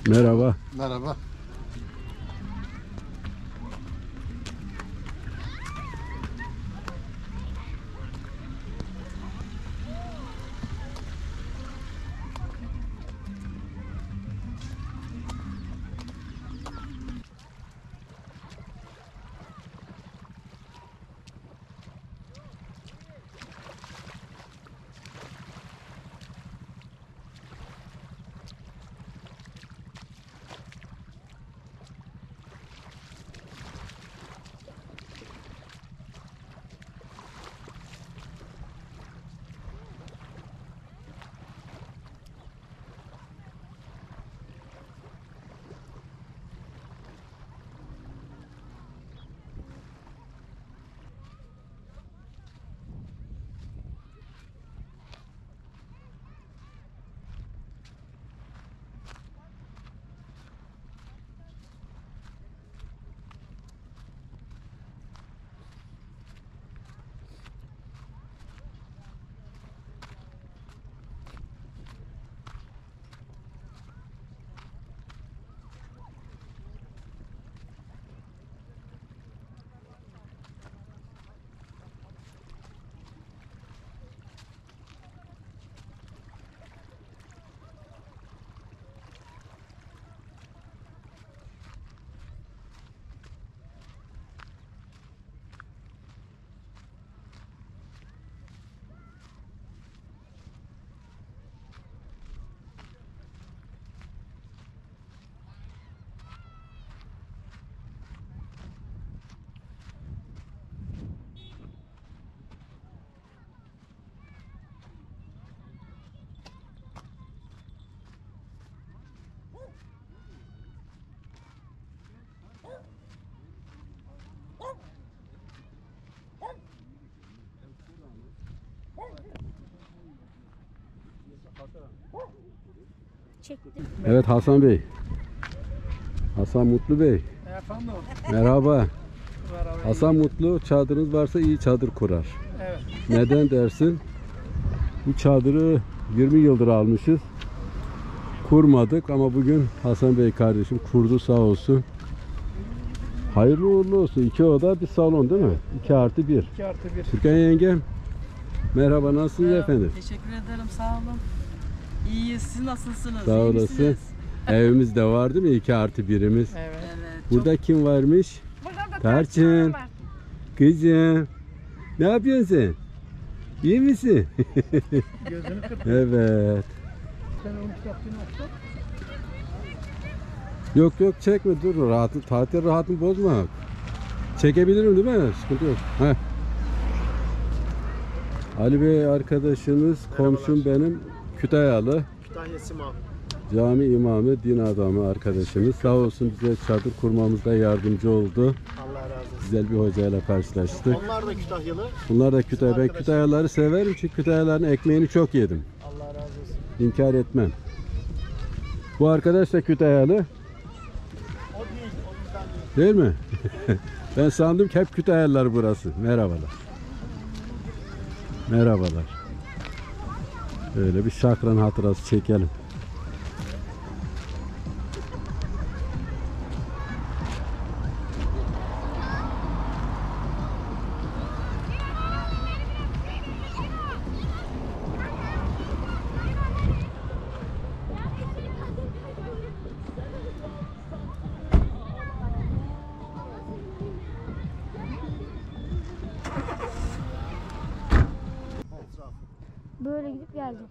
Merhaba. Merhaba. Çektim. Evet Hasan Bey. Hasan Mutlu Bey. Efendim? Merhaba. Merhaba. Hasan Mutlu, çadırınız varsa iyi çadır kurar. Evet. Neden dersin? Bu çadırı 20 yıldır almışız. Kurmadık ama bugün Hasan Bey kardeşim kurdu sağ olsun. Hayırlı uğurlu olsun. 2 oda bir salon değil mi? 2+1. 2+1. Türkan yengem. Merhaba, nasılsınız efendim? Teşekkür ederim, sağ olun. İyiyiz, siz nasılsınız? Sağ İyi olasın. misiniz? Evimiz de var değil mi? 2+1'imiz. Evet. Evet. Burada kim varmış? Tarçın. Kızım. Ne yapıyorsun sen? İyi misin? Gözünü kırpın. Evet. Sen onu yaptığını açtın. Yok çekme, dur, rahatın, tatil rahatını bozma. Çekebilirim değil mi? Sıkıntı yok. Heh. Ali Bey arkadaşınız, komşum benim, Kütahyalı. Kütahya Simam. Cami imamı, din adamı arkadaşımız. Sağ olsun bize çadır kurmamızda yardımcı oldu. Allah razı olsun. Güzel bir hocayla karşılaştık. Onlar da Kütahyalı. Bunlar da Kütahya. Ben Kütahyalıları severim çünkü Kütahyalıların ekmeğini çok yedim. Allah razı olsun. İnkar etmem. Bu arkadaş da Kütahyalı. O değil, o yüzden değil. Değil mi? Ben sandım ki hep Kütahyalılar burası. Merhabalar. Merhabalar. Öyle bir şakran hatırası çekelim. Böyle gidip geldim.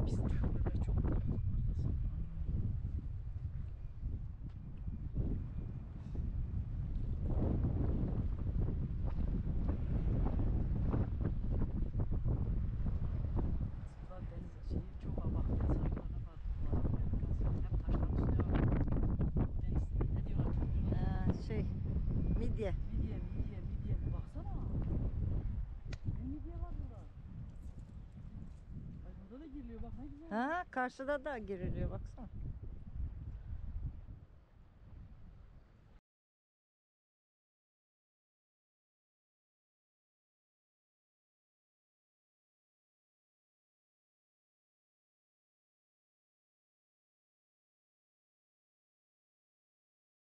Pis köprüler çok güzel. Aslında deniz şeyi çok ama bak mezarlarına var. Hep taşların üstüne var. Deniz ne diyorlar çocuklar? Şey, midye. Midye. Baksana. Ne midye var burada? Ay burada da giriliyor bak ne güzel. Ha, karşıda da giriliyor baksana.